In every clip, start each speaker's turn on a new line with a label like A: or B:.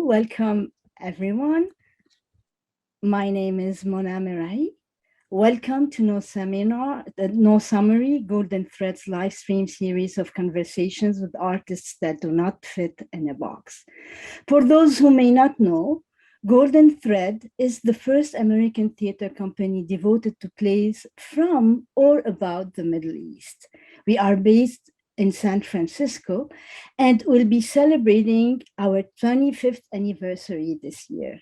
A: Welcome, everyone. My name is Mona Merhi. Welcome to No Summary, Golden Threads live stream series of conversations with artists that do not fit in a box. For those who may not know, Golden Thread is the first American theater company devoted to plays from or about the Middle East. We are based in San Francisco and will be celebrating our 25th anniversary this year.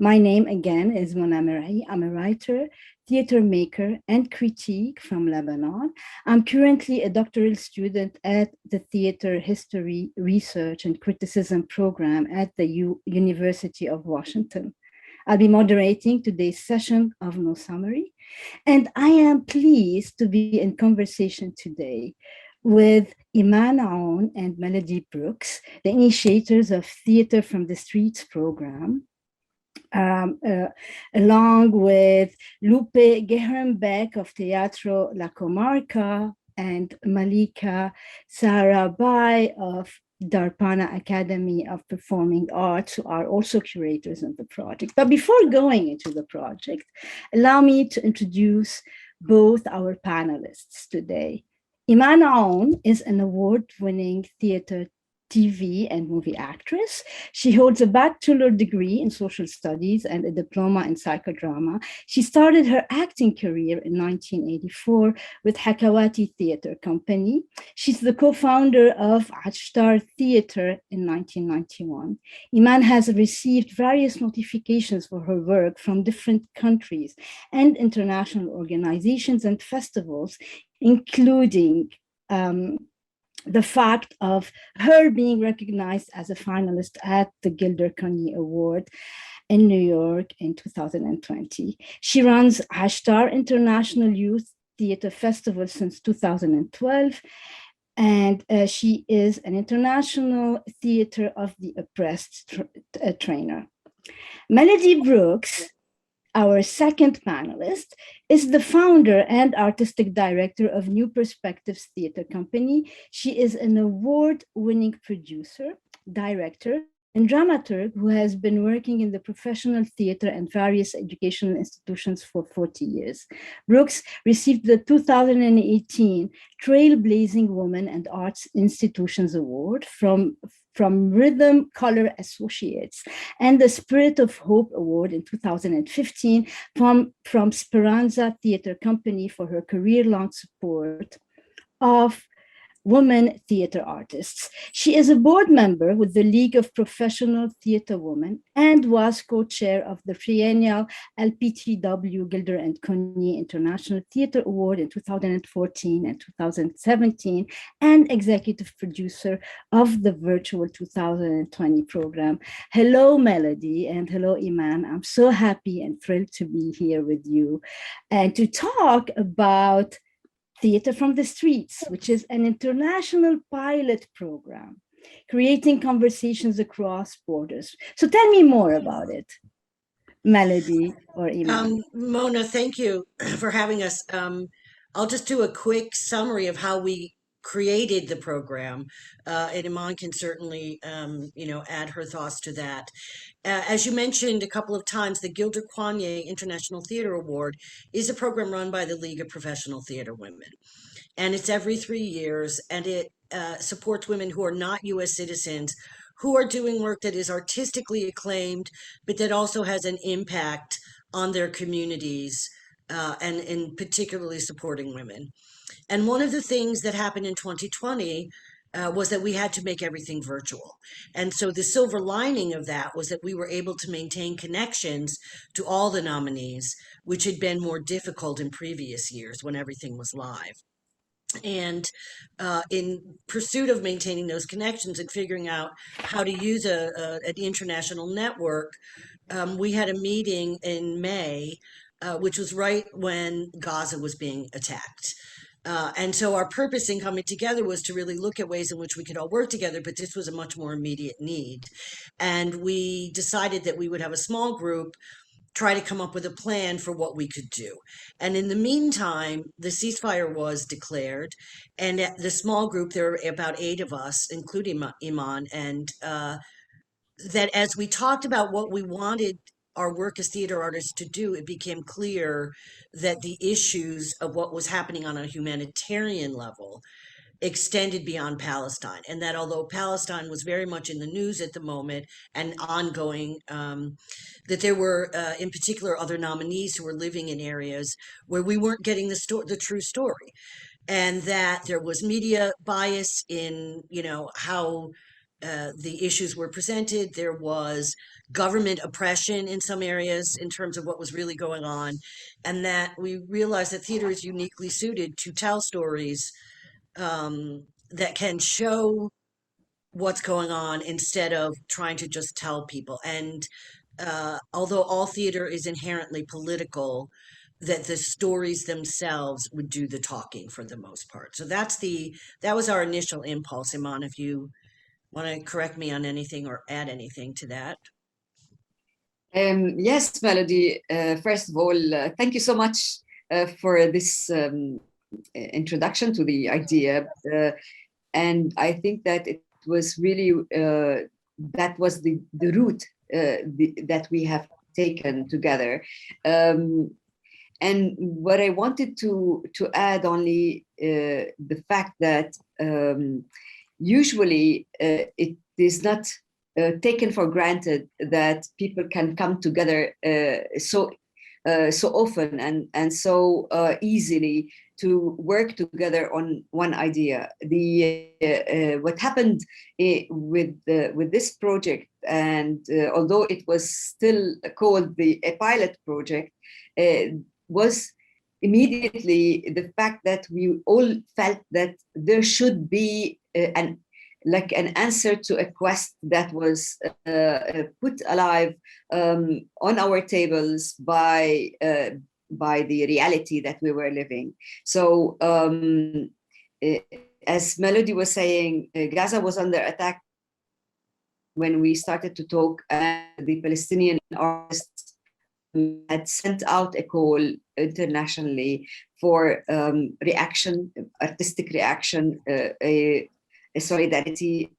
A: My name again is Mona Merhi. I'm a writer, theater maker, and critic from Lebanon. I'm currently a doctoral student at the Theater History Research and Criticism program at the University of Washington. I'll be moderating today's session of No Summary, and I am pleased to be in conversation today with Iman Aoun and Melody Brooks, the initiators of Theater from the Streets program, along with Lupe Geherenbeck of Teatro La Comarca and Malika Sarabai of Darpana Academy of Performing Arts, who are also curators of the project. But before going into the project, allow me to introduce both our panelists today. Iman Aoun is an award-winning theater, TV, and movie actress. She holds a bachelor degree in social studies and a diploma in psychodrama. She started her acting career in 1984 with Hakawati Theater Company. She's the co-founder of Ashtar Theater in 1991. Iman has received various notifications for her work from different countries and international organizations and festivals, including the fact of her being recognized as a finalist at the Gilder Coney Award in New York in 2020. She runs Ashtar International Youth Theater Festival since 2012, and she is an international theater of the oppressed trainer. Melody Brooks, our second panelist, is the founder and artistic director of New Perspectives Theater Company. She is an award-winning producer, director, and dramaturg who has been working in the professional theater and various educational institutions for 40 years. Brooks received the 2018 Trailblazing Women and Arts Institutions Award from Rhythm Color Associates and the Spirit of Hope Award in 2015 from Speranza Theater Company for her career-long support of women theater artists. She is a board member with the League of Professional Theater Women and was co-chair of the triennial LPTW Gilder and Coney International Theater Award in 2014 and 2017, and executive producer of the virtual 2020 program. Hello, Melody, and hello, Iman. I'm so happy and thrilled to be here with you and to talk about Theater from the Streets, which is an international pilot program, creating conversations across borders. So tell me more about it, Melody or Iman.
B: Mona, thank you for having us. I'll just do a quick summary of how we created the program, and Iman can certainly, add her thoughts to that. As you mentioned a couple of times, the Gilder Coney International Theater Award is a program run by the League of Professional Theater Women, and it's every 3 years, and it supports women who are not U.S. citizens who are doing work that is artistically acclaimed, but that also has an impact on their communities, and in particularly supporting women. And one of the things that happened in 2020 was that we had to make everything virtual. And so the silver lining of that was that we were able to maintain connections to all the nominees, which had been more difficult in previous years when everything was live. And in pursuit of maintaining those connections and figuring out how to use an international network, we had a meeting in May, which was right when Gaza was being attacked. And so our purpose in coming together was to really look at ways in which we could all work together, but this was a much more immediate need. And we decided that we would have a small group try to come up with a plan for what we could do. And in the meantime, the ceasefire was declared, and at the small group, there were about 8 of us, including Iman, and that as we talked about what we wanted our work as theater artists to do, it became clear that the issues of what was happening on a humanitarian level extended beyond Palestine. And that although Palestine was very much in the news at the moment and ongoing, that there were, in particular, other nominees who were living in areas where we weren't getting the true story, and that there was media bias in, how the issues were presented. There was government oppression in some areas in terms of what was really going on, and that we realized that theater is uniquely suited to tell stories that can show what's going on instead of trying to just tell people. And although all theater is inherently political, that the stories themselves would do the talking for the most part. So that was our initial impulse. Iman, if you want to correct me on anything or add anything to that.
C: Yes, Melody. First of all, thank you so much for this introduction to the idea. And I think that it was really, that was the route that we have taken together. And what I wanted to add only the fact that usually it is not taken for granted that people can come together so often and so easily to work together on one idea. What happened with this project, and although it was still called a pilot project, was immediately the fact that we all felt that there should be an answer to a quest that was put alive on our tables by the reality that we were living. So as Melody was saying, Gaza was under attack when we started to talk, and the Palestinian artists had sent out a call internationally for artistic reaction, a solidarity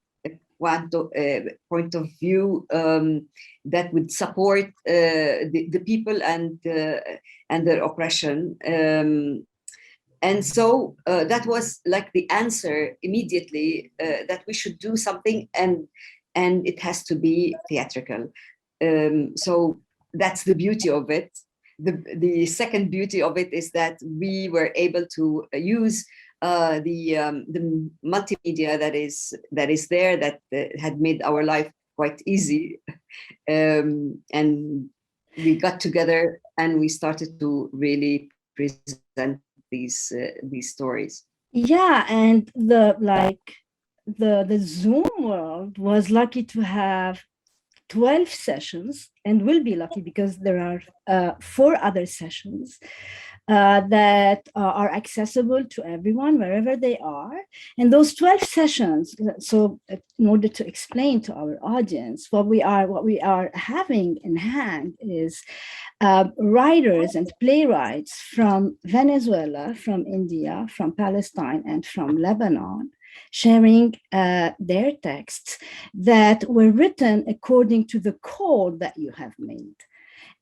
C: point of view that would support the people and their oppression. And so that was like the answer immediately, that we should do something, and it has to be theatrical. So that's the beauty of it. The second beauty of it is that we were able to use the multimedia that is there, that had made our life quite easy, and we got together and we started to really present these stories.
A: Yeah, and the Zoom world was lucky to have 12 sessions, and will be lucky because there are 4 other sessions that are accessible to everyone wherever they are. And those 12 sessions, so in order to explain to our audience, what we are having in hand is writers and playwrights from Venezuela, from India, from Palestine, and from Lebanon, sharing their texts that were written according to the code that you have made.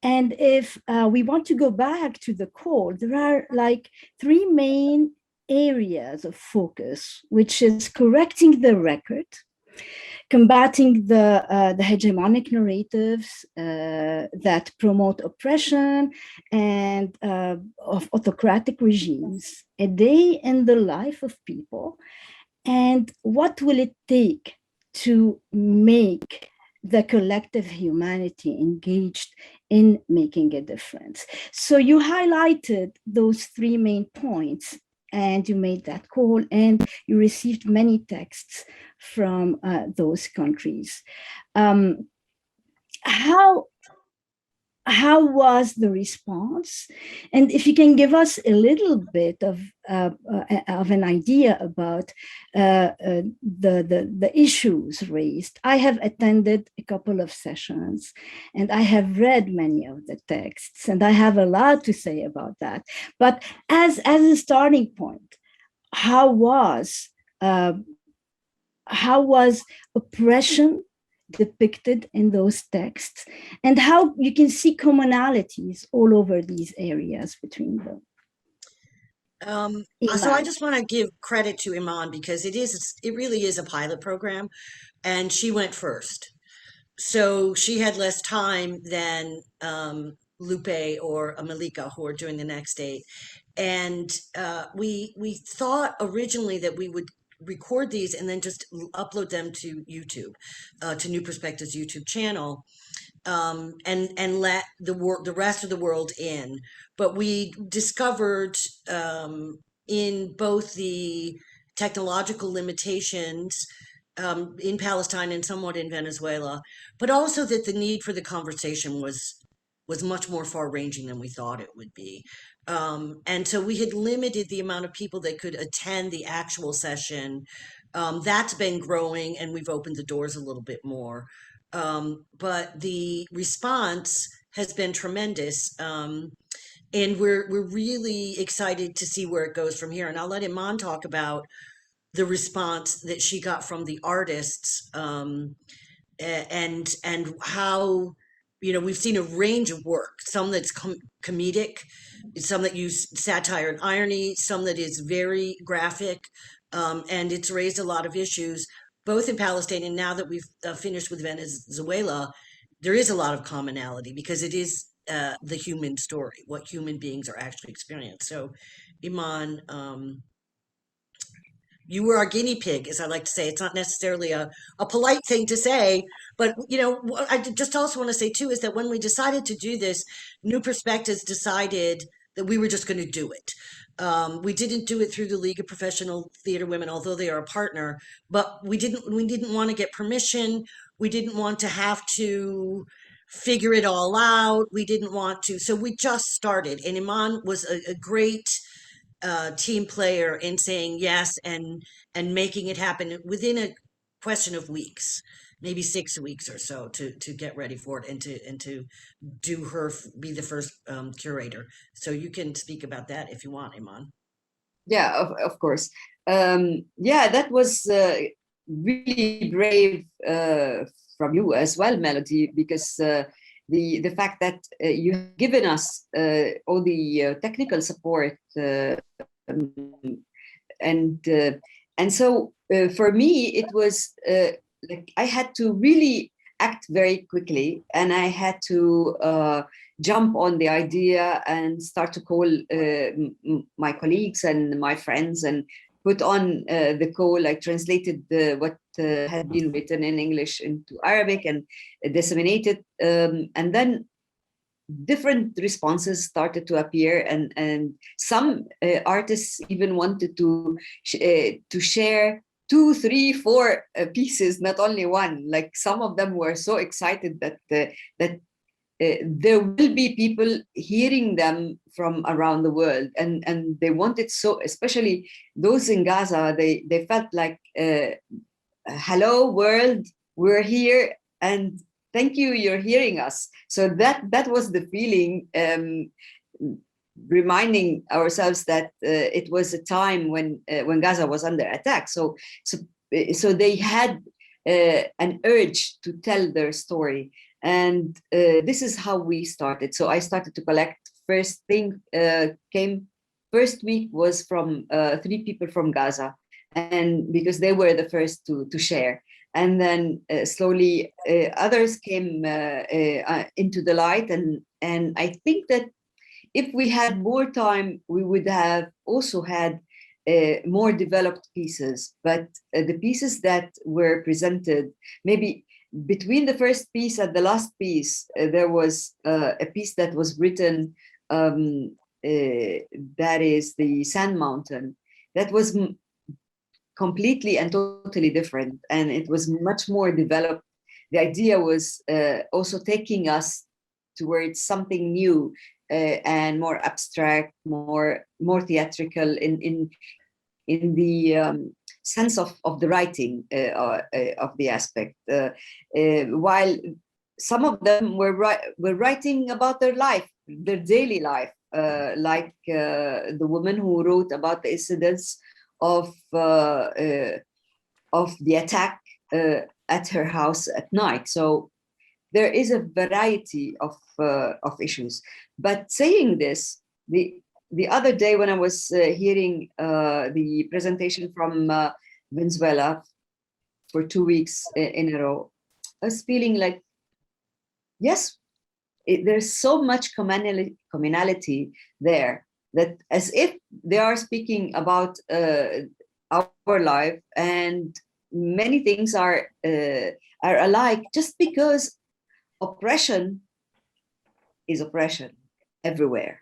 A: And if we want to go back to the code, there are like 3 main areas of focus, which is correcting the record, combating the hegemonic narratives that promote oppression and of autocratic regimes, a day in the life of people, and what will it take to make the collective humanity engaged in making a difference. So you highlighted those 3 main points, and you made that call, and you received many texts from those countries. How was the response? And if you can give us a little bit of an idea about the issues raised. I have attended a couple of sessions, and I have read many of the texts, and I have a lot to say about that. But as a starting point, how was oppression depicted in those texts, and how you can see commonalities all over these areas between them.
B: So I
A: Iman.
B: just want to give credit to Iman because it really is a pilot program, and she went first. So she had less time than Lupe or Malika, who are doing the next date. And we thought originally that we would record these and then just upload them to YouTube, to New Perspectives YouTube channel, and let the rest of the world in. But we discovered in both the technological limitations in Palestine and somewhat in Venezuela, but also that the need for the conversation was much more far-ranging than we thought it would be. And so we had limited the amount of people that could attend the actual session. That's been growing, and we've opened the doors a little bit more. But the response has been tremendous. And we're really excited to see where it goes from here. And I'll let Iman talk about the response that she got from the artists, and how, you know, we've seen a range of work, some that's comedic, some that use satire and irony, some that is very graphic, and it's raised a lot of issues both in Palestine, and now that we've finished with Venezuela, there is a lot of commonality because it is the human story, what human beings are actually experiencing. So Iman, you were our guinea pig, as I like to say. It's not necessarily a polite thing to say, but you know, what I just also want to say too is that when we decided to do this, New Perspectives decided that we were just going to do it. We didn't do it through the League of Professional Theater Women, although they are a partner, but we didn't want to get permission. We didn't want to have to figure it all out. We didn't want to, so we just started, and Iman was a great team player in saying yes and making it happen within a question of weeks, maybe 6 weeks or so, to get ready for it and to do be the first curator. So you can speak about that if you want, Iman.
C: Yeah, of course. Yeah, that was really brave from you as well, Melody, because the fact that you have given us all the technical support, and so for me it was like I had to really act very quickly, and I had to jump on the idea and start to call my colleagues and my friends and put on the call. I translated what had been written in English into Arabic and disseminated, and then different responses started to appear, and some artists even wanted to share 2, 3, 4 pieces, not only one. Like some of them were so excited that there will be people hearing them from around the world, and they wanted, so especially those in Gaza, they felt like hello world, we're here, and thank you, you're hearing us. So that was the feeling, reminding ourselves that it was a time when Gaza was under attack. So they had an urge to tell their story, and this is how we started. So I started to collect. First thing first week was from 3 people from Gaza, and because they were the first to share. And then slowly others came into the light, and I think that if we had more time, we would have also had more developed pieces. But the pieces that were presented, maybe between the first piece and the last piece, there was a piece that was written, that is the Sand Mountain, that was completely and totally different, and it was much more developed. The idea was also taking us towards something new and more abstract, more theatrical in the sense of the writing of the aspect. While some of them were writing about their life, their daily life, like the woman who wrote about the incidents of the attack at her house at night. So there is a variety of issues. But saying this, the other day when I was hearing the presentation from Venezuela for 2 weeks in a row, I was feeling like, yes, there's so much communality there, that as if they are speaking about our life, and many things are alike, just because oppression is oppression everywhere,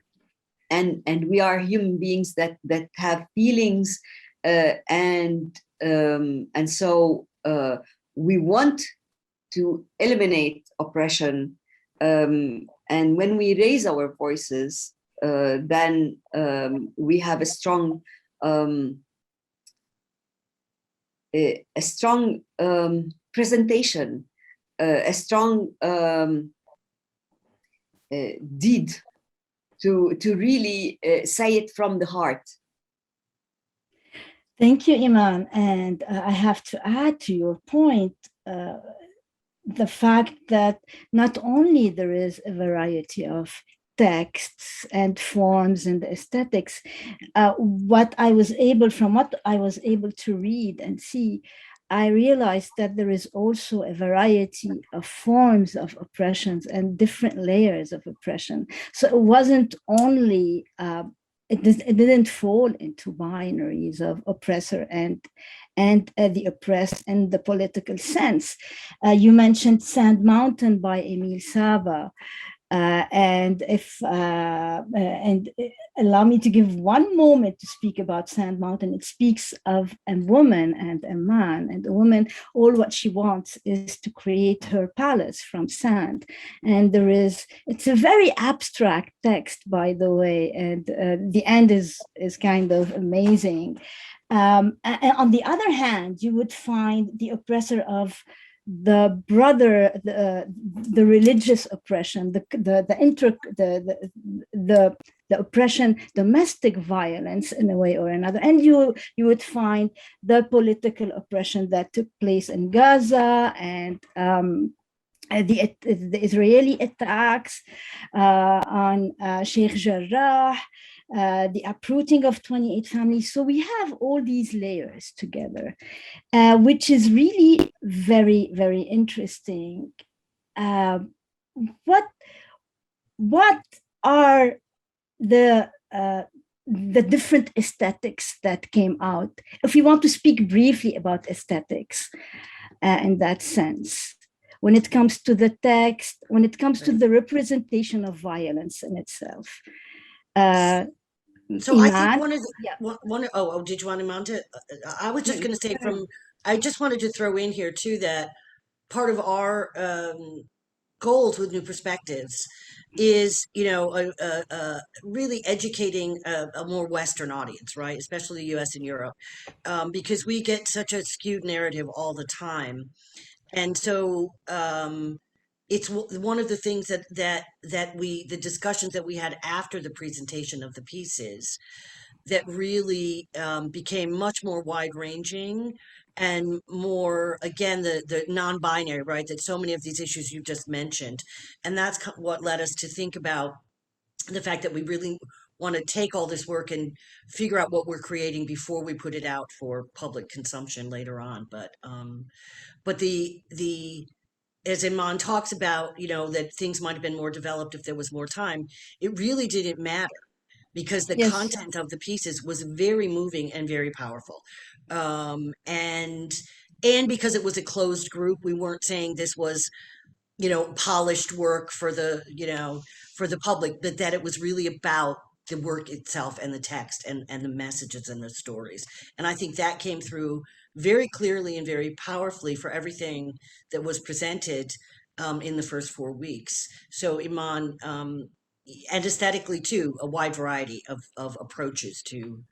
C: and we are human beings that have feelings, and so we want to eliminate oppression, and when we raise our voices, then we have a strong presentation, a strong deed to really say it from the heart.
A: Thank you, Iman. And I have to add to your point, the fact that not only there is a variety of texts and forms and aesthetics, what I was able to read and see, I realized that there is also a variety of forms of oppressions and different layers of oppression. So it wasn't only it didn't fall into binaries of oppressor and the oppressed in the political sense. You mentioned Sand Mountain by Emil Saba. And allow me to give one moment to speak about Sand Mountain. It speaks of a woman and a man, and the woman, all what she wants is to create her palace from sand. And it's a very abstract text, by the way, and the end is kind of amazing. And on the other hand, you would find the oppressor of the brother, the religious oppression, the oppression, domestic violence in a way or another, and you would find the political oppression that took place in Gaza and the Israeli attacks on Sheikh Jarrah, the uprooting of 28 families. So we have all these layers together, which is really very, very interesting. What are the different aesthetics that came out? If you want to speak briefly about aesthetics in that sense, when it comes to the text, when it comes to the representation of violence in itself.
B: So Iman, I think did you want to mount it? I was just going to say I just wanted to throw in here too that part of our goals with New Perspectives is, really educating a more Western audience, right? Especially the US and Europe, because we get such a skewed narrative all the time. And so it's one of the things that the discussions that we had after the presentation of the pieces that really became much more wide ranging and more, again, the non-binary, right? That so many of these issues you just mentioned. And that's what led us to think about the fact that we really want to take all this work and figure out what we're creating before we put it out for public consumption later on. But as Iman talks about, that things might have been more developed if there was more time, it really didn't matter because the content of the pieces was very moving and very powerful. And because it was a closed group, we weren't saying this was, polished work for the, for the public, but that it was really about the work itself and the text and the messages and the stories. And I think that came through very clearly and very powerfully for everything that was presented in the first 4 weeks. So Iman, and aesthetically too, a wide variety of approaches to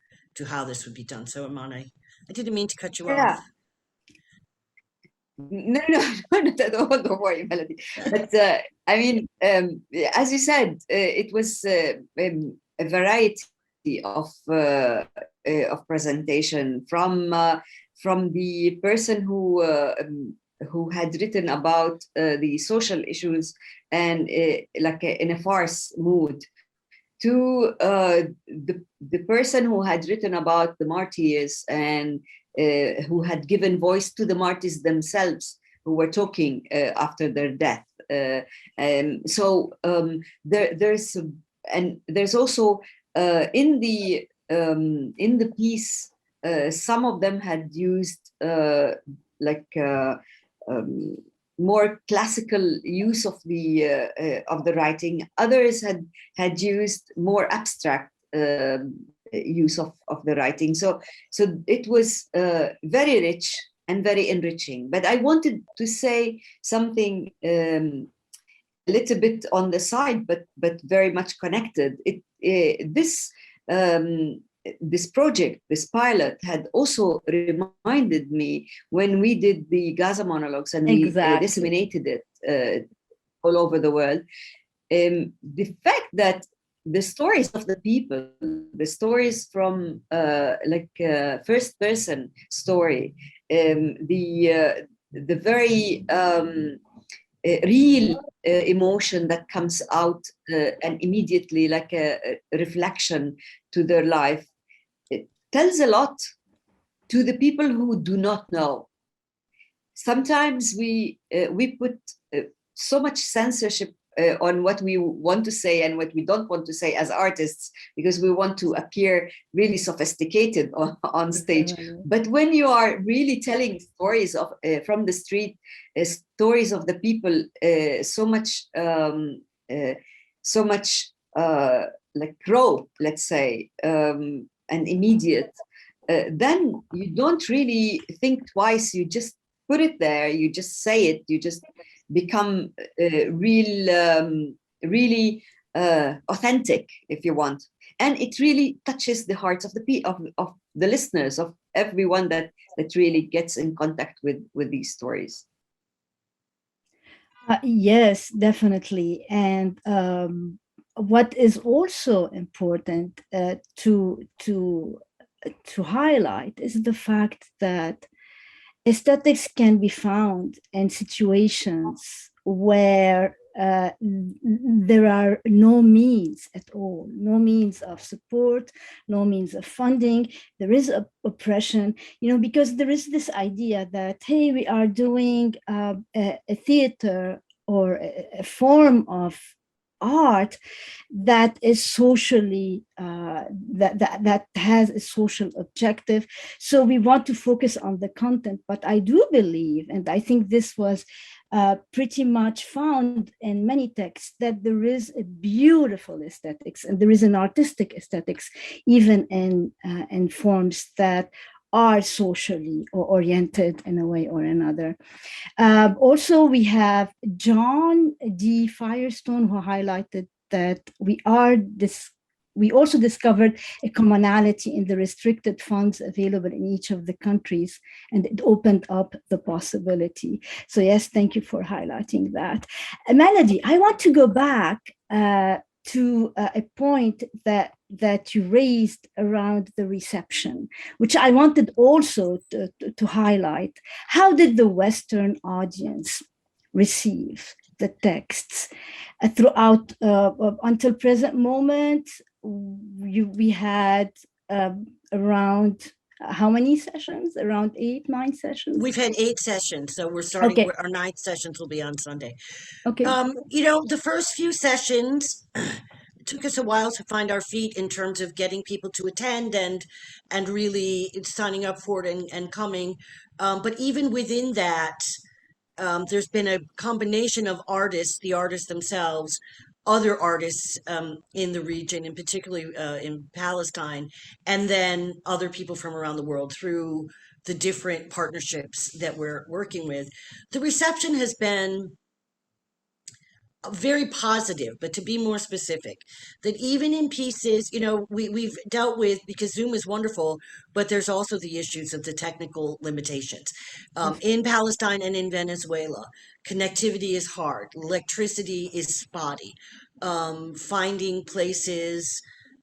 B: how this would be done. So Iman, I didn't mean to cut you off.
C: No, not at all. Don't worry, Melody. But I mean, as you said, it was a variety of presentation from the person who who had written about the social issues and in a farce mood, to the person who had written about the martyrs and who had given voice to the martyrs themselves, who were talking after their death. There's also in the piece, some of them had used more classical use of the writing. Others had used more abstract use of the writing. So it was very rich and very enriching. But I wanted to say something a little bit on the side, but very much connected. This project, this pilot, had also reminded me when we did the Gaza monologues and we disseminated it all over the world, the fact that the stories of the people, the stories from first person story, the very real emotion that comes out and immediately like a reflection to their life, it tells a lot to the people who do not know. Sometimes we put so much censorship on what we want to say and what we don't want to say as artists, because we want to appear really sophisticated on stage. But when you are really telling stories of from the street, stories of the people, so much like raw, let's say, and immediate, then you don't really think twice. You just put it there. You just say it. You just become really authentic, if you want, and it really touches the hearts of the listeners, of everyone that really gets in contact with these stories.
A: Yes, definitely. And what is also important to highlight is the fact that aesthetics can be found in situations where there are no means at all, no means of support, no means of funding. There is oppression, because there is this idea that, hey, we are doing a theater or a form of art that is socially that has a social objective, so we want to focus on the content. But I do believe, and I think this was pretty much found in many texts, that there is a beautiful aesthetics and there is an artistic aesthetics even in forms that are socially oriented in a way or another. Also, we have John D. Firestone, who highlighted that we also discovered a commonality in the restricted funds available in each of the countries, and it opened up the possibility. So yes, thank you for highlighting that. Melody, I want to go back to a point that you raised around the reception, which I wanted also to highlight. How did the Western audience receive the texts throughout until present moment? We had around how many sessions? Around 8, 9 sessions?
B: We've had 8 sessions, so we're starting. Okay. Our 9th sessions will be on Sunday.
A: Okay.
B: The first few sessions took us a while to find our feet in terms of getting people to attend and really signing up for it and coming. But even within that, there's been a combination of artists, the artists themselves, other artists in the region, and particularly in Palestine, and then other people from around the world through the different partnerships that we're working with. The reception has been very positive, but to be more specific, that even in pieces, we've dealt with, because Zoom is wonderful, but there's also the issues of the technical limitations. In Palestine and in Venezuela, connectivity is hard, electricity is spotty, finding places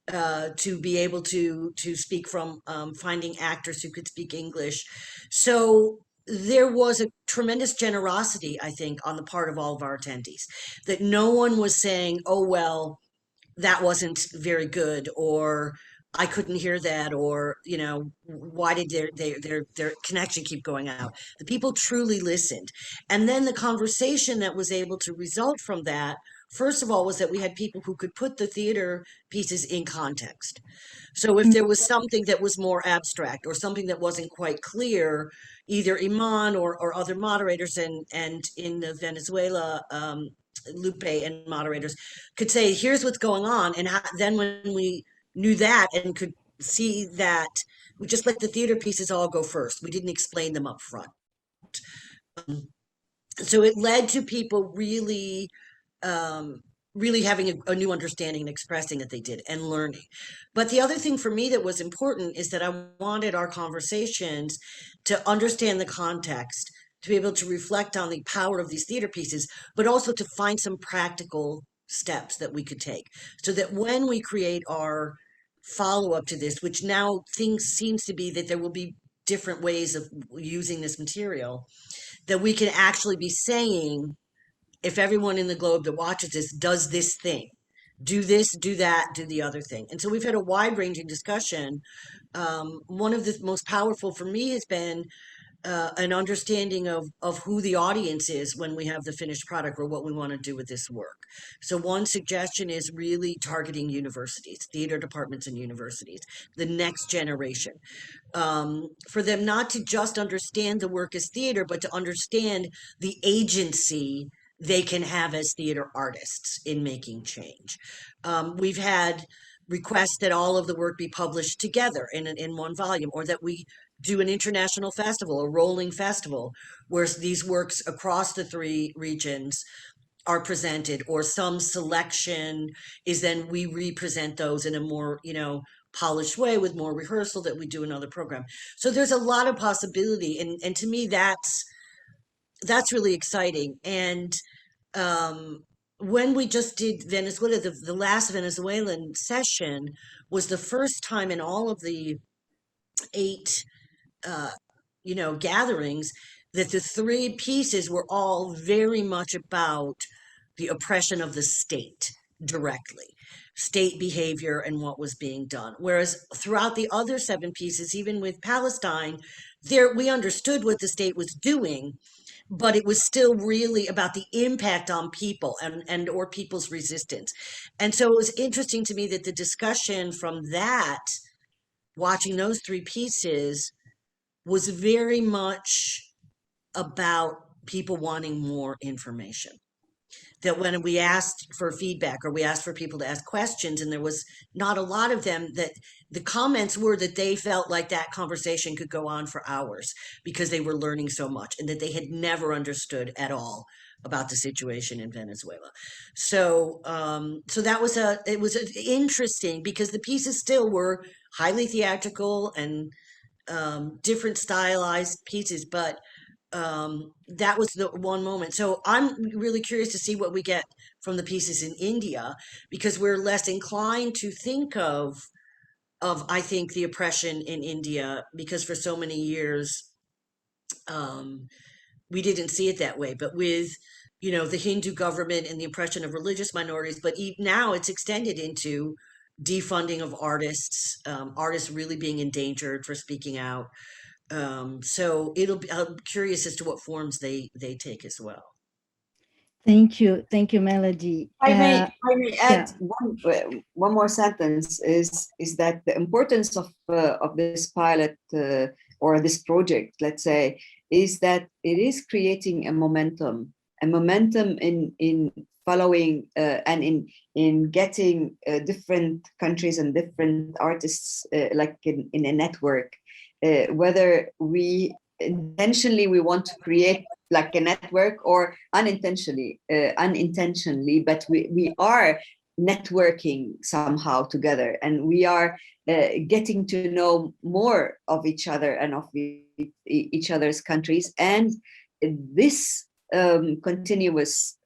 B: to be able to speak from, finding actors who could speak English. So there was a tremendous generosity, I think, on the part of all of our attendees, that no one was saying, oh, well, that wasn't very good, or I couldn't hear that, or, you know, why did their connection keep going out? The people truly listened. And then the conversation that was able to result from that, first of all, was that we had people who could put the theater pieces in context. So if there was something that was more abstract or something that wasn't quite clear, either Iman or other moderators and in the Venezuela, Lupe and moderators could say, here's what's going on. And then when we knew that and could see that, we just let the theater pieces all go first. We didn't explain them up front. So it led to people really um, really having a new understanding and expressing that they did and learning. But the other thing for me that was important is that I wanted our conversations to understand the context, to be able to reflect on the power of these theater pieces, but also to find some practical steps that we could take so that when we create our follow up to this, which now things seems to be that there will be different ways of using this material, that we can actually be saying, if everyone in the globe that watches this does this thing, do this, do that, do the other thing. And so we've had a wide ranging discussion. One of the most powerful for me has been an understanding of who the audience is when we have the finished product or what we want to do with this work. So one suggestion is really targeting universities, theater departments and universities, the next generation, for them not to just understand the work as theater, but to understand the agency they can have as theater artists in making change. We've had requests that all of the work be published together in one volume, or that we do an international festival, a rolling festival, where these works across the three regions are presented, or some selection is then we represent those in a more, you know, polished way with more rehearsal that we do another program. So there's a lot of possibility, and to me that's really exciting. And when we just did Venezuela, the last Venezuelan session was the first time in all of the 8 uh, you know, gatherings that the 3 pieces were all very much about the oppression of the state directly, state behavior and what was being done. Whereas throughout the other 7 pieces, even with Palestine, there we understood what the state was doing, but it was still really about the impact on people and or people's resistance. And so it was interesting to me that the discussion from that, watching those 3 pieces, was very much about people wanting more information. That when we asked for feedback or we asked for people to ask questions, and there was not a lot of them, that the comments were that they felt like that conversation could go on for hours because they were learning so much and that they had never understood at all about the situation in Venezuela. So so that was it was interesting because the pieces still were highly theatrical and different stylized pieces, but that was the one moment. So I'm really curious to see what we get from the pieces in India, because we're less inclined to think of I think the oppression in India, because for so many years um, we didn't see it that way. But with, you know, the Hindu government and the oppression of religious minorities, but now it's extended into defunding of artists, artists really being endangered for speaking out. So I'm curious as to what forms they take as well.
A: Thank you, Melody.
C: I may add
A: Yeah.
C: one more sentence is that the importance of this pilot or this project, let's say, is that it is creating a momentum in following and in getting different countries and different artists like in a network, whether we intentionally we want to create like a network or unintentionally, but we are networking somehow together, and we are getting to know more of each other and of each other's countries. And this continuous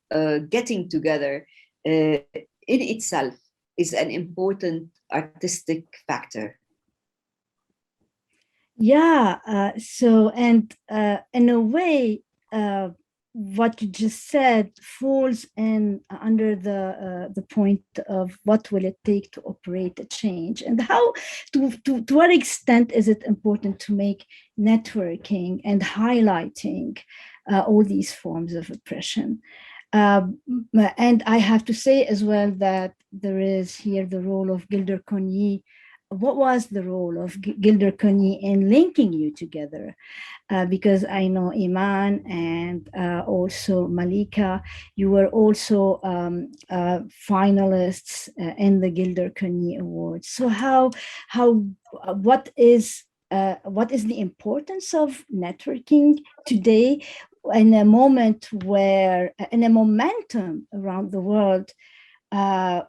C: getting together in itself is an important artistic factor.
A: Yeah. In a way, what you just said falls in under the point of what will it take to operate a change, and how to what extent is it important to make networking and highlighting all these forms of oppression. Um, and I have to say as well that there is here the role of Gilder Conyi. What was the role of Gilder Conyi in linking you together? Because I know Iman and also Malika, you were also finalists in the Gilder Conyi Awards. So how what is the importance of networking today in a moment where in a momentum around the world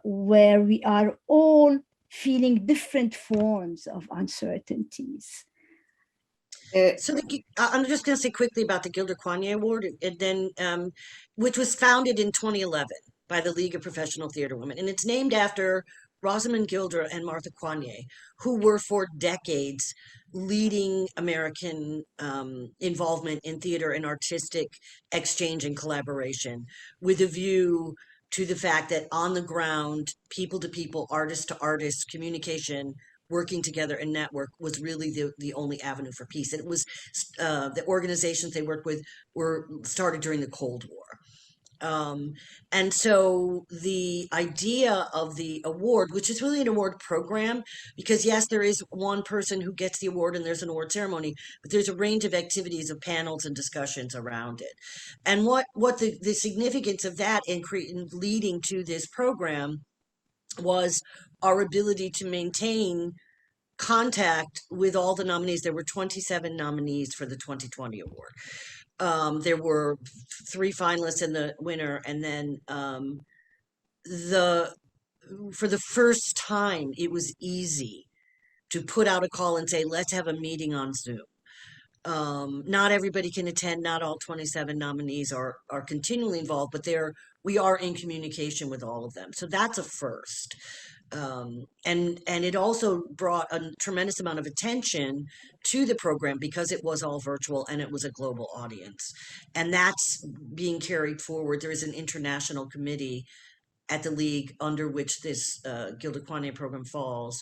A: where we are all feeling different forms of uncertainties?
B: So I'm just going to say quickly about the Gilder Kwanye Award, and then which was founded in 2011 by the League of Professional Theater Women, and it's named after Rosamund Gilder and Martha Kwanye, who were for decades leading American involvement in theater and artistic exchange and collaboration, with a view to the fact that on the ground, people to people, artist to artist communication, working together and network was really the only avenue for peace. And it was the organizations they worked with were started during the Cold War. And so the idea of the award, which is really an award program, because yes, there is one person who gets the award and there's an award ceremony, but there's a range of activities of panels and discussions around it. And what the significance of that in leading to this program was our ability to maintain contact with all the nominees. There were 27 nominees for the 2020 award. There were 3 finalists and the winner, and then the for the first time, it was easy to put out a call and say, let's have a meeting on Zoom. Not everybody can attend. Not all 27 nominees are continually involved, but we are in communication with all of them. So that's a first. And it also brought a tremendous amount of attention to the program because it was all virtual and it was a global audience. And that's being carried forward. There is an international committee at the league under which this Gilder Kwanye program falls.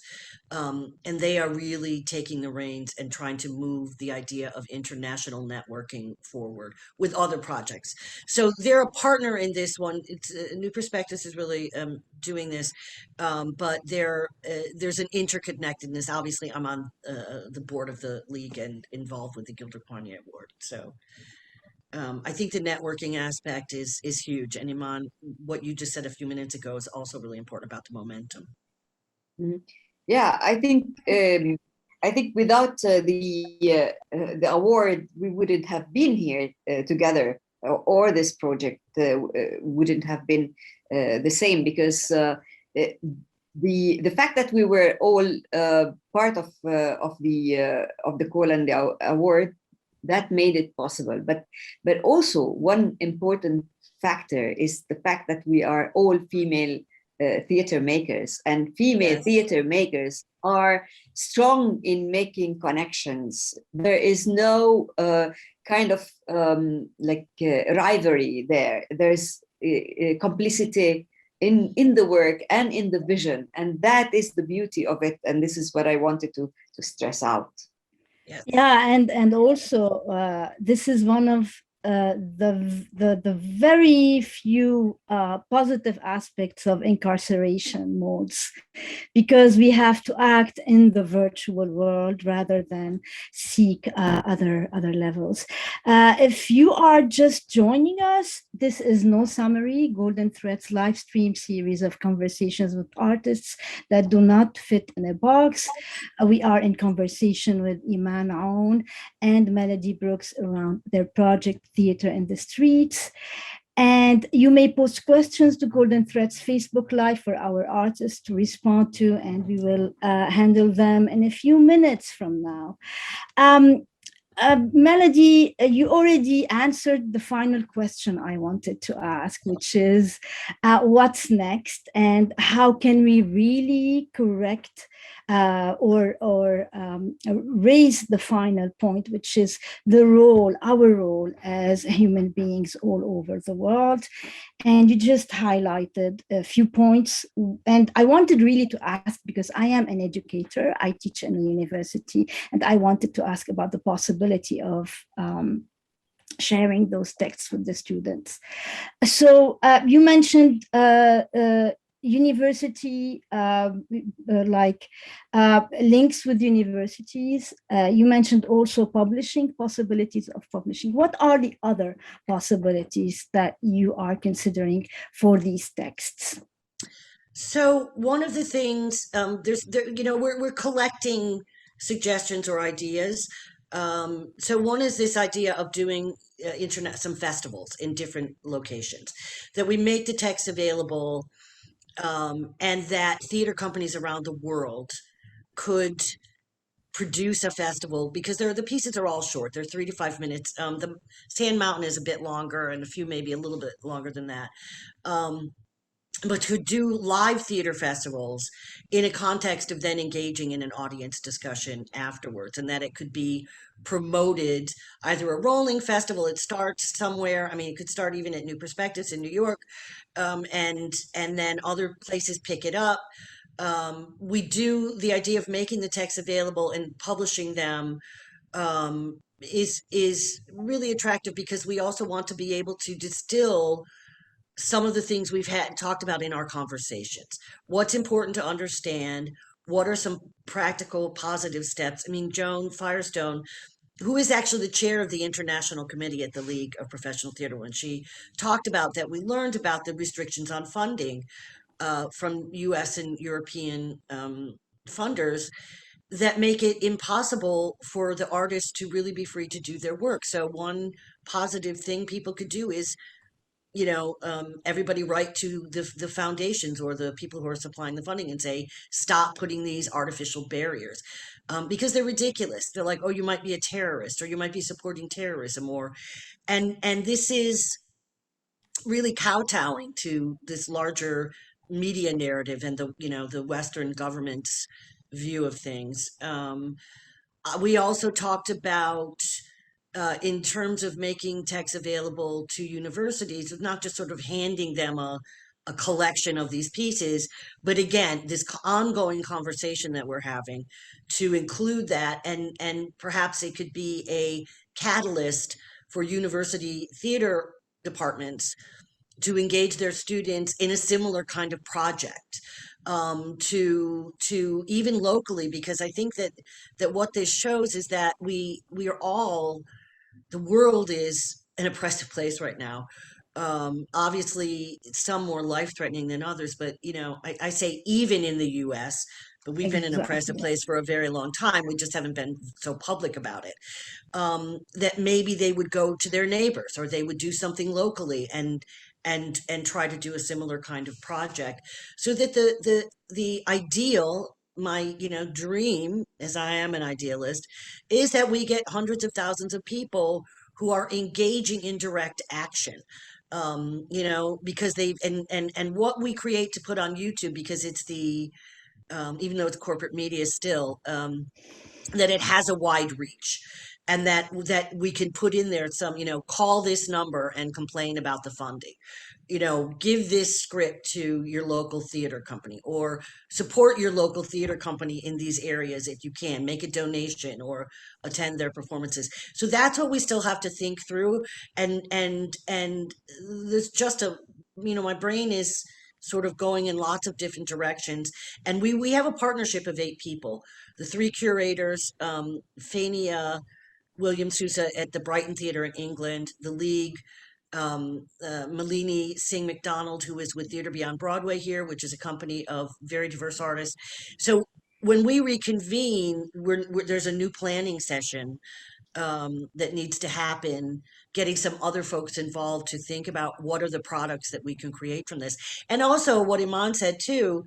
B: And they are really taking the reins and trying to move the idea of international networking forward with other projects. So they're a partner in this one. It's New Perspectives is really doing this, but there's an interconnectedness. Obviously, I'm on the board of the league and involved with the Gilder Kwanye Award. So I think the networking aspect is huge. And Iman, what you just said a few minutes ago is also really important about the momentum.
C: Mhm. Yeah, I think without the award, we wouldn't have been here together, or this project wouldn't have been the same, because the fact that we were all part of the call and the award, that made it possible. But also one important factor is the fact that we are all female theater makers, and female
B: Yes.
C: theater makers are strong in making connections. There is no kind of rivalry there. There's complicity in the work and in the vision, and that is the beauty of it. And this is what I wanted to stress out.
B: Yes.
A: Yeah, and also this is one of the very few positive aspects of incarceration modes, because we have to act in the virtual world rather than seek other levels. If you are just joining us, this is No Summary, Golden Threads live stream series of conversations with artists that do not fit in a box. We are in conversation with Iman Aoun and Melody Brooks around their project Theater in the Streets. And you may post questions to Golden Threads Facebook Live for our artists to respond to, and we will handle them in a few minutes from now. Melody, you already answered the final question I wanted to ask, which is what's next and how can we really correct or raise the final point, which is our role as human beings all over the world. And you just highlighted a few points. And I wanted really to ask, because I am an educator, I teach in a university, and I wanted to ask about the possibility of sharing those texts with the students. So you mentioned university, links with universities. You mentioned also publishing, possibilities of publishing. What are the other possibilities that you are considering for these texts?
B: So one of the things, we're collecting suggestions or ideas. So one is this idea of doing some festivals in different locations, that we make the text available, and that theater companies around the world could produce a festival, because the pieces are all short. They're 3 to 5 minutes. The Sand Mountain is a bit longer, and a few maybe a little bit longer than that. But could do live theater festivals in a context of then engaging in an audience discussion afterwards, and that it could be promoted, either a rolling festival, it starts somewhere. I mean, it could start even at New Perspectives in New York, and then other places pick it up. We do the idea of making the texts available and publishing them, is really attractive, because we also want to be able to distill some of the things we've had talked about in our conversations. What's important to understand? What are some practical positive steps? I mean, Joan Firestone, who is actually the chair of the International Committee at the League of Professional Theater, when she talked about that, we learned about the restrictions on funding from US and European funders that make it impossible for the artists to really be free to do their work. So one positive thing people could do is, everybody write to the foundations or the people who are supplying the funding and say, stop putting these artificial barriers, because they're ridiculous. They're like, oh, you might be a terrorist, or you might be supporting terrorism, and this is really kowtowing to this larger media narrative and the Western government's view of things. We also talked about, in terms of making texts available to universities, of not just sort of handing them a collection of these pieces, but again, this ongoing conversation that we're having, to include that, and perhaps it could be a catalyst for university theater departments to engage their students in a similar kind of project, to even locally, because I think that what this shows is that we are all, the world is an oppressive place right now. Obviously, some more life threatening than others, but I say even in the US, but we've been in an oppressive
A: Exactly.
B: place for a very long time. We just haven't been so public about it. That maybe they would go to their neighbors, or they would do something locally, and try to do a similar kind of project, so that the ideal, my dream, as I am an idealist, is that we get hundreds of thousands of people who are engaging in direct action, because they and what we create to put on YouTube, because it's the even though it's corporate media still, that it has a wide reach, and that we can put in there some, call this number and complain about the funding, give this script to your local theater company, or support your local theater company in these areas if you can, make a donation or attend their performances. So that's what we still have to think through, and there's just my brain is sort of going in lots of different directions, and we have a partnership of 8 people, the 3 curators, Fania William Sousa at the Brighton Theatre in England, the League, Malini Singh McDonald, who is with Theatre Beyond Broadway here, which is a company of very diverse artists. So when we reconvene, there's a new planning session that needs to happen, getting some other folks involved to think about what are the products that we can create from this. And also what Iman said too,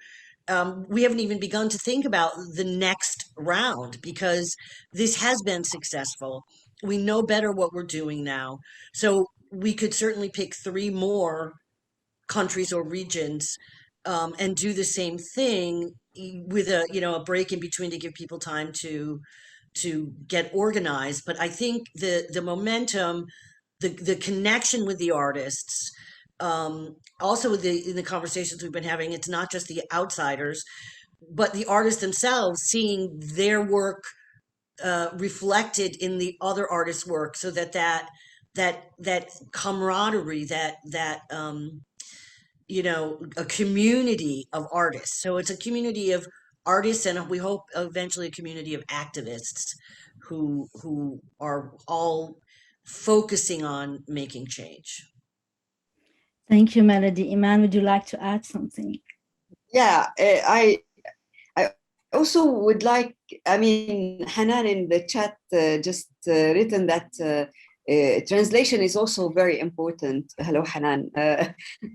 B: we haven't even begun to think about the next round, because this has been successful. we know better what we're doing now. So we could certainly pick three more countries or regions, and do the same thing with a, you know, a break in between to give people time to get organized. But I think the momentum, the connection with the artists, also with in the conversations we've been having, it's not just the outsiders, but the artists themselves seeing their work reflected in the other artists' work, so that camaraderie, that you know, a community of artists. So it's a community of artists, and we hope eventually a community of activists who are all focusing on making change.
A: Thank you, Melody. Iman, would you like to add something?
C: Yeah, I also would like, I mean, Hanan in the chat just written that translation is also very important. Hello, Hanan.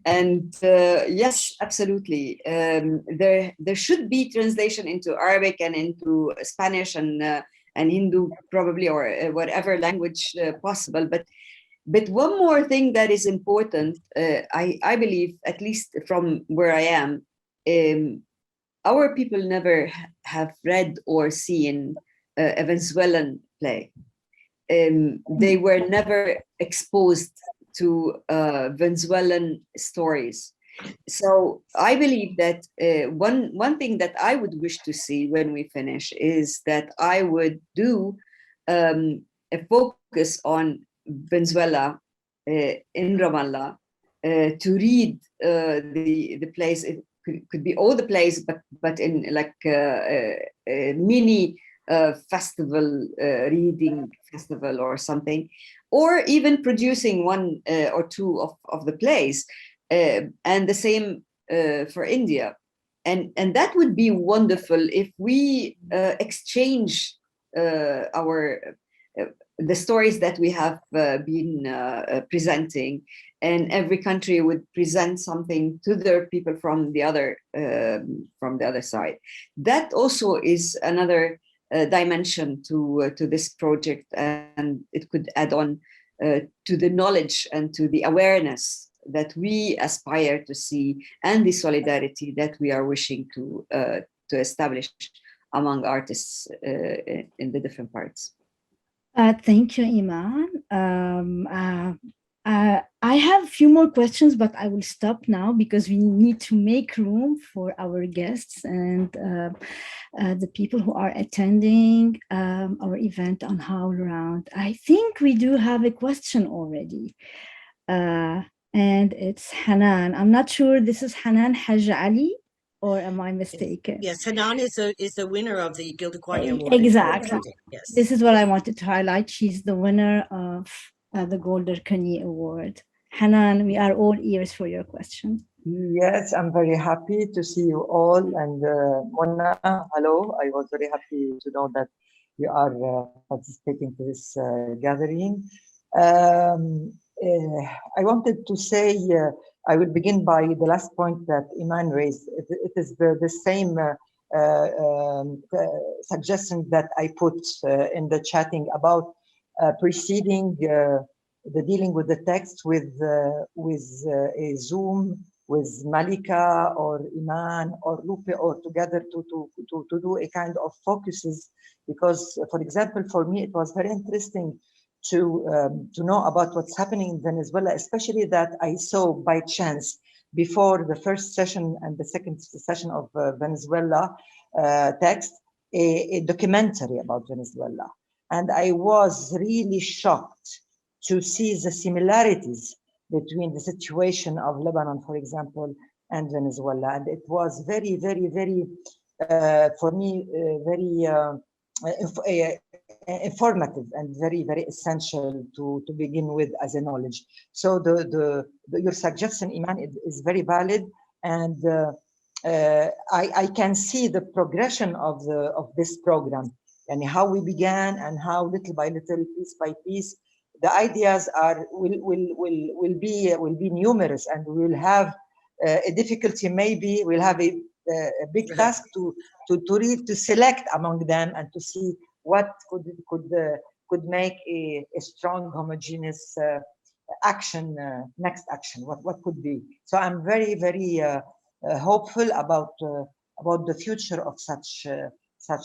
C: And yes, absolutely. There should be translation into Arabic and into Spanish and Hindu probably, or whatever language possible. But one more thing that is important, I believe, at least from where I am, our people never have read or seen a Venezuelan play. They were never exposed to Venezuelan stories. So I believe that one thing that I would wish to see when we finish is that I would do a focus on Venezuela in Ramallah, to read the plays. It could be all the plays, but in like a mini festival, reading festival or something, or even producing one or two of the plays, and the same for India. And that would be wonderful if we exchange our the stories that we have been presenting, and every country would present something to their people from the other side. That also is another dimension to this project, and it could add on to the knowledge and to the awareness that we aspire to see, and the solidarity that we are wishing to establish among artists in the different parts.
A: Thank you, Iman. I have a few more questions, but I will stop now because we need to make room for our guests and the people who are attending our event on HowlRound. I think we do have a question already, and it's Hanan. I'm not sure this is Hanan Haj Ali, or am I mistaken?
B: Yes, Hanan is the winner of the Gilda Quanya Award.
A: Exactly.
B: Yes.
A: This is what I wanted to highlight. She's the winner of the Golden Kanye Award. Hanan, we are all ears for your question.
D: Yes, I'm very happy to see you all. And Mona, hello. I was very happy to know that you are participating to this gathering. I wanted to say, I will begin by the last point that Iman raised. It is the same suggestion that I put in the chatting about preceding the dealing with the text with a Zoom with Malika or Iman or Lupe, or together to do a kind of focuses, because, for example, for me it was very interesting to know about what's happening in Venezuela, especially that I saw by chance before the first session and the second session of Venezuela text a documentary about Venezuela, and I was really shocked to see the similarities between the situation of Lebanon, for example, and Venezuela. And it was very, very, very, for me, very informative and very, very essential to begin with as a knowledge. So your suggestion, Iman, is very valid. And I can see the progression of this program, and how we began and how little by little, piece by piece, the ideas will be numerous, and we will have a difficulty. Maybe we'll have a big task to select among them and to see what could could make a strong, homogeneous action, next action. What could be? So I'm very, very hopeful about the future of such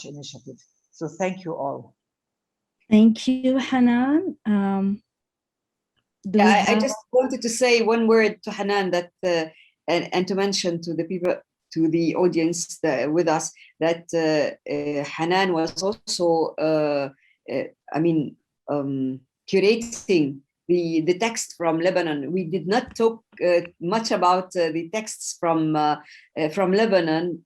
D: initiative. So thank you all.
A: Thank you, Hanan.
C: Yeah, I just wanted to say one word to Hanan that and to mention to the people, to the audience with us, that Hanan was also curating the text from Lebanon. We did not talk much about the texts from Lebanon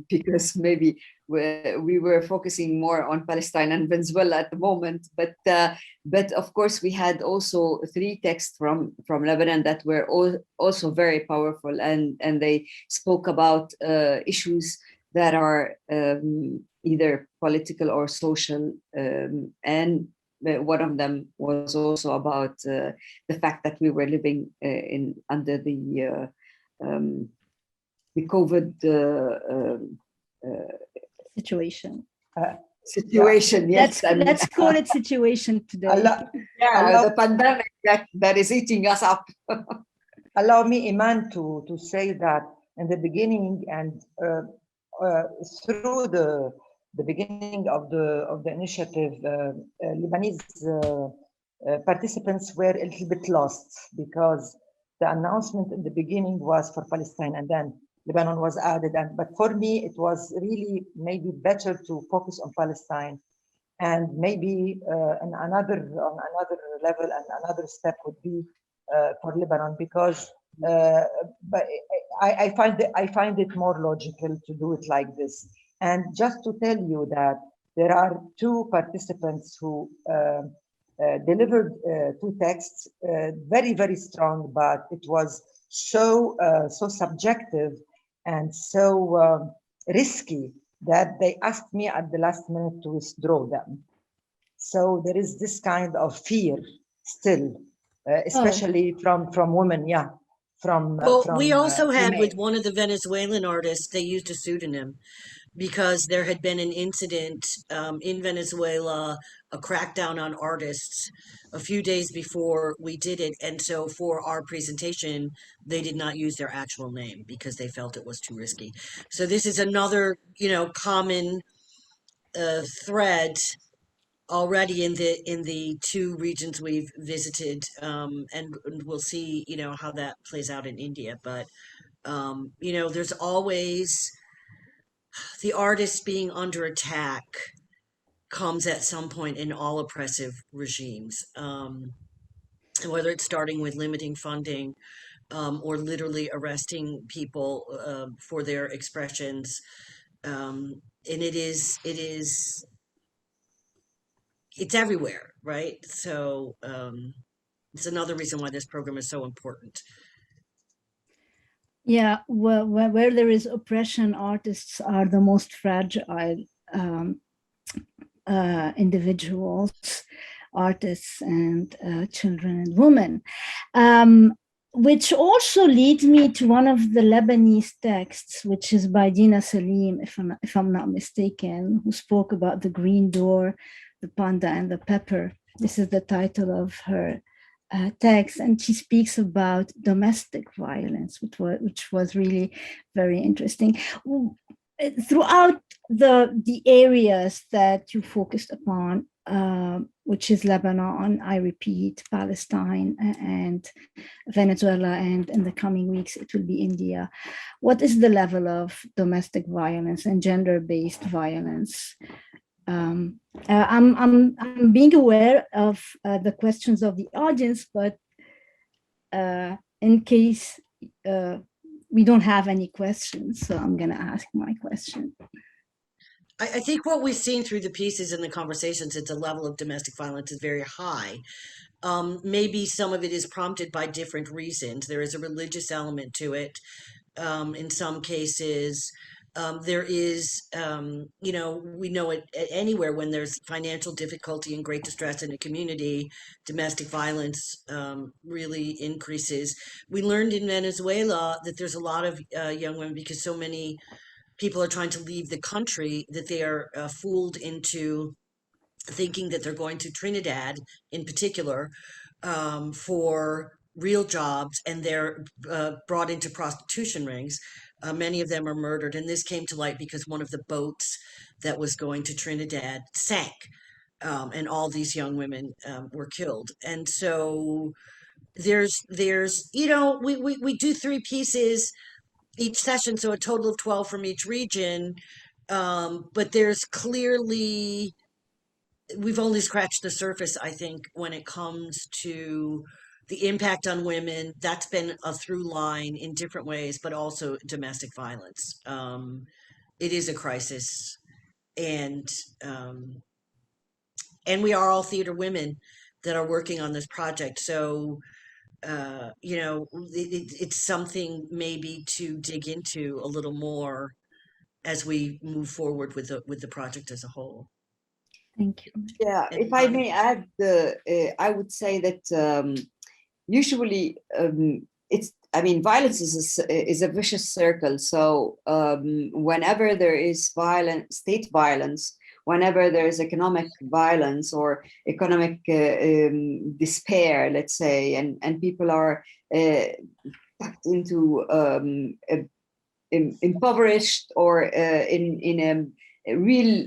C: because maybe we were focusing more on Palestine and Venezuela at the moment. But of course, we had also 3 texts from Lebanon that were also very powerful, and they spoke about issues that are either political or social, and one of them was also about the fact that we were living under the COVID
A: situation.
C: Yes,
A: let's call it situation today.
C: The pandemic that is eating us up.
D: Allow me, Iman, to say that in the beginning and through the beginning of the initiative, Lebanese participants were a little bit lost, because the announcement in the beginning was for Palestine, and then Lebanon was added. But for me, it was really maybe better to focus on Palestine, and maybe on another level and another step would be for Lebanon, because but I find it more logical to do it like this. And just to tell you that there are 2 participants who delivered 2 texts, very, very strong, but it was so subjective and so risky that they asked me at the last minute to withdraw them. So there is this kind of fear still, especially from women. Yeah.
B: We also had with one of the Venezuelan artists, they used a pseudonym because there had been an incident in Venezuela, a crackdown on artists a few days before we did it. And so for our presentation, they did not use their actual name because they felt it was too risky. So this is another, common thread already in the 2 regions we've visited, and we'll see how that plays out in India. But there's always the artist being under attack comes at some point in all oppressive regimes, whether it's starting with limiting funding, or literally arresting people for their expressions, and it's everywhere, right? So it's another reason why this program is so important.
A: Yeah, well, where there is oppression, artists are the most fragile individuals, artists and children and women. Which also leads me to one of the Lebanese texts, which is by Dina Salim, if I'm not mistaken, who spoke about the green door, the panda and the pepper. This is the title of her text, and she speaks about domestic violence, which was really very interesting. Throughout the areas that you focused upon, which is Lebanon, I repeat, Palestine and Venezuela, and in the coming weeks it will be India. What is the level of domestic violence and gender-based violence? I'm being aware of the questions of the audience, but in case we don't have any questions, so I'm going to ask my question.
B: I think what we've seen through the pieces and the conversations, it's a level of domestic violence is very high. Maybe some of it is prompted by different reasons. There is a religious element to it. In some cases, there is, we know it anywhere when there's financial difficulty and great distress in a community, domestic violence really increases. We learned in Venezuela that there's a lot of young women, because so many people are trying to leave the country, that they are fooled into thinking that they're going to Trinidad in particular for real jobs, and they're brought into prostitution rings. Many of them are murdered, and this came to light because one of the boats that was going to Trinidad sank, and all these young women were killed. And so there's we do three pieces each session, so a total of 12 from each region. But there's clearly, we've only scratched the surface, I think, when it comes to the impact on women. That's been a through line in different ways, but also domestic violence. It is a crisis, and um, and we are all theater women that are working on this project. So it's something maybe to dig into a little more as we move forward with the project as a whole.
A: Thank you.
C: Yeah,
B: And
C: if I may add, I would say that usually it's, I mean, violence is a vicious circle. So whenever there is state violence, whenever there is economic violence or economic despair, let's say, and people are tucked into impoverished or in a real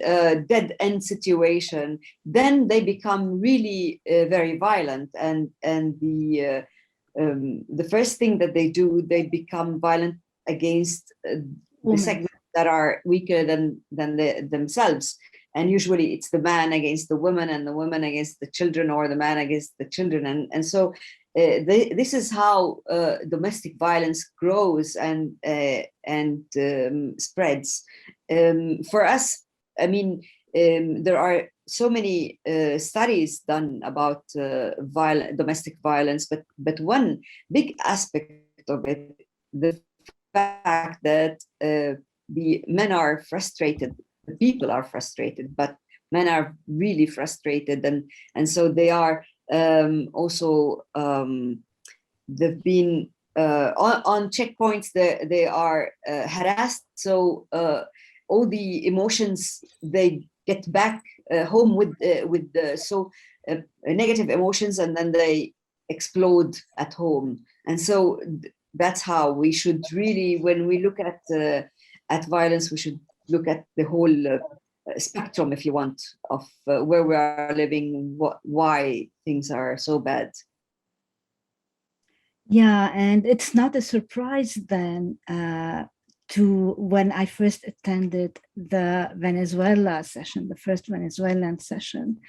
C: dead end situation, then they become really very violent, and the first thing that they do, they become violent against the segments that are weaker than themselves. And usually it's the man against the woman, and the woman against the children, or the man against the children. And so this is how domestic violence grows and spreads. For us, I mean, there are so many studies done about domestic violence, but one big aspect of it, the fact that the men are frustrated, the people are frustrated, but men are really frustrated, and so they are also they've been on checkpoints. They are harassed. So all the emotions they get back home with negative emotions, and then they explode at home. And so that's how we should really, when we look at violence, we should look at the whole spectrum, if you want, of where we are living, why things are so bad.
A: Yeah, and it's not a surprise then to when I first attended the Venezuela session, the first Venezuelan session,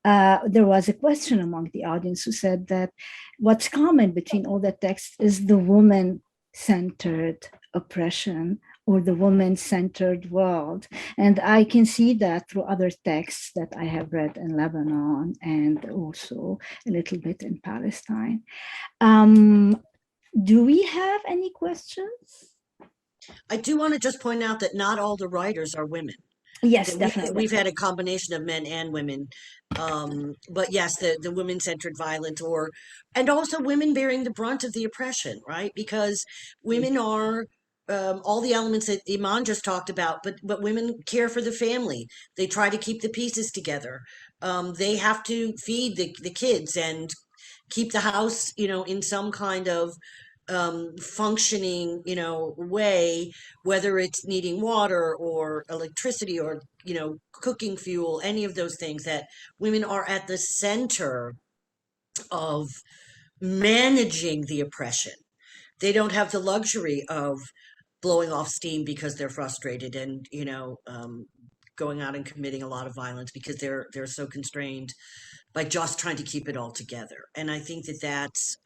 A: there was a question among the audience who said that what's common between all the texts is the woman-centered oppression, or the woman-centered world. And I can see that through other texts that I have read in Lebanon and also a little bit in Palestine. Do we have any questions?
B: I do want to just point out that not all the writers are women.
A: Yes, definitely.
B: We've had a combination of men and women. But yes, the women-centered violence, and also women bearing the brunt of the oppression, right? Because women are all the elements that Iman just talked about, but women care for the family. They try to keep the pieces together. They have to feed the kids and keep the house, in some kind of functioning, way, whether it's needing water or electricity or, cooking fuel, any of those things, that women are at the center of managing the oppression. They don't have the luxury of blowing off steam because they're frustrated and, going out and committing a lot of violence because they're so constrained by just trying to keep it all together. And I think that that's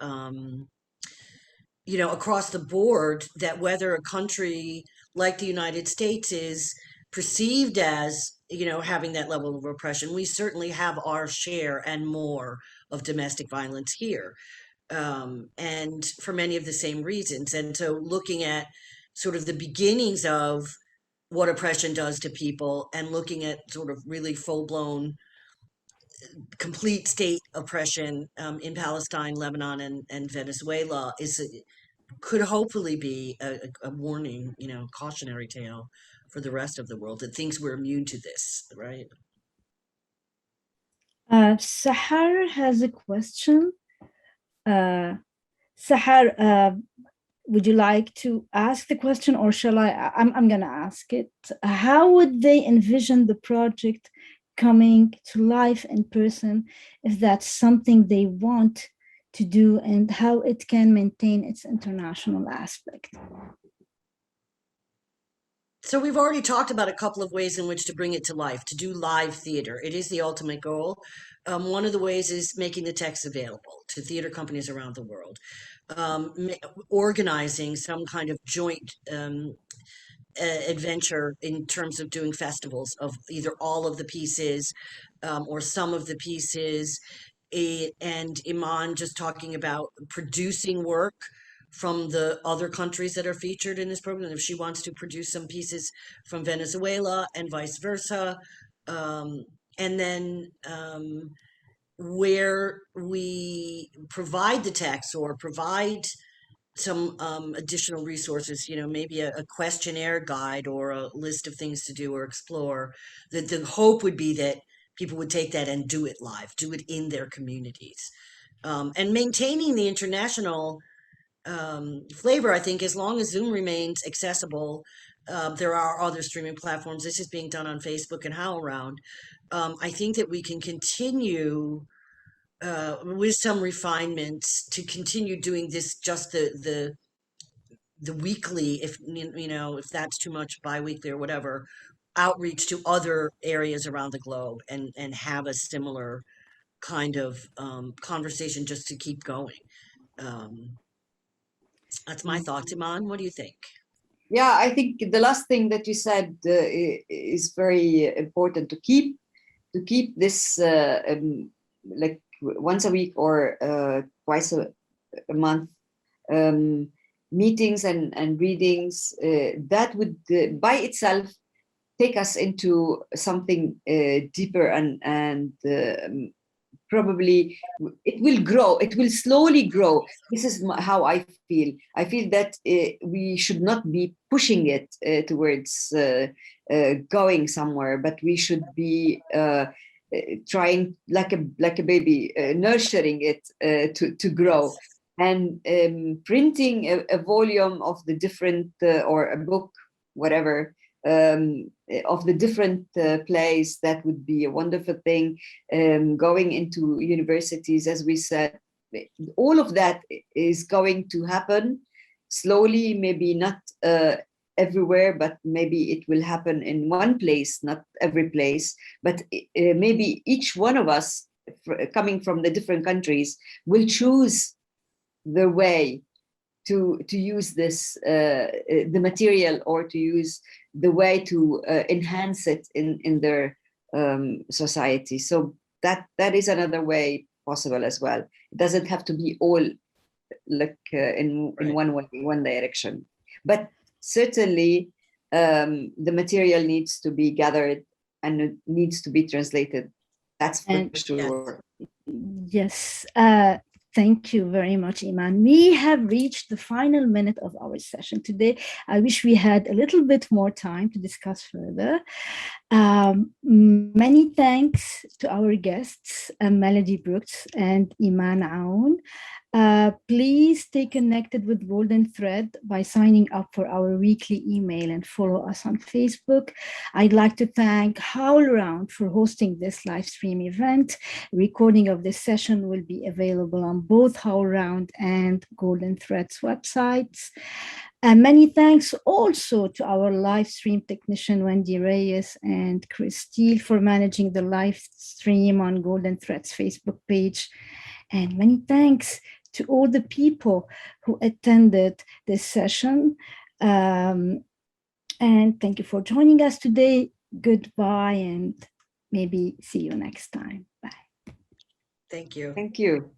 B: across the board, that whether a country like the United States is perceived as, having that level of oppression, we certainly have our share and more of domestic violence here. And for many of the same reasons. And so looking at sort of the beginnings of what oppression does to people, and looking at sort of really full-blown complete state oppression in Palestine, Lebanon, and Venezuela could hopefully be a warning, cautionary tale for the rest of the world, that thinks we're immune to this, right?
A: Sahar has a question. Sahar, would you like to ask the question, or shall I? I'm going to ask it. How would they envision the project coming to life in person, if that's something they want to do, and how it can maintain its international aspect?
B: So we've already talked about a couple of ways in which to bring it to life, to do live theater. It is the ultimate goal. One of the ways is making the text available to theater companies around the world, organizing some kind of joint adventure in terms of doing festivals of either all of the pieces or some of the pieces. And Iman just talking about producing work from the other countries that are featured in this program. If she wants to produce some pieces from Venezuela and vice versa. And then where we provide the text or provide some additional resources, maybe a questionnaire guide or a list of things to do or explore, that the hope would be that people would take that and do it live, do it in their communities. And maintaining the international flavor, I think, as long as Zoom remains accessible, there are other streaming platforms. This is being done on Facebook and HowlRound. I think that we can continue with some refinements to continue doing this, just the weekly, if if that's too much, bi-weekly or whatever, outreach to other areas around the globe and have a similar kind of conversation just to keep going. That's my thoughts. Iman, what do you think?
C: Yeah, I think the last thing that you said is very important, to keep this like once a week or twice a month meetings and readings. That would by itself take us into something deeper, and probably it will grow. It will slowly grow. This is how I feel. I feel that we should not be pushing it towards going somewhere, but we should be trying like a baby, nurturing it to grow. And printing a volume of the different or a book, whatever, of the different plays, that would be a wonderful thing. Going into universities, as we said, all of that is going to happen slowly, maybe not everywhere, but maybe it will happen in one place, not every place, but maybe each one of us coming from the different countries will choose the way to use this the material, or to use the way to enhance it in their society. So that is another way possible as well. It doesn't have to be all like in one way, one direction, but certainly the material needs to be gathered and it needs to be translated. That's for sure.
A: Yes. Thank you very much, Iman. We have reached the final minute of our session today. I wish we had a little bit more time to discuss further. Many thanks to our guests, Melody Brooks and Iman Aoun. Please stay connected with Golden Thread by signing up for our weekly email and follow us on Facebook. I'd like to thank HowlRound for hosting this live stream event. Recording of this session will be available on both HowlRound and Golden Thread's websites. And many thanks also to our live stream technician, Wendy Reyes and Chris Steele, for managing the live stream on Golden Thread's Facebook page. And many thanks to all the people who attended this session. And thank you for joining us today. Goodbye, and maybe see you next time. Bye.
B: Thank you.
C: Thank you.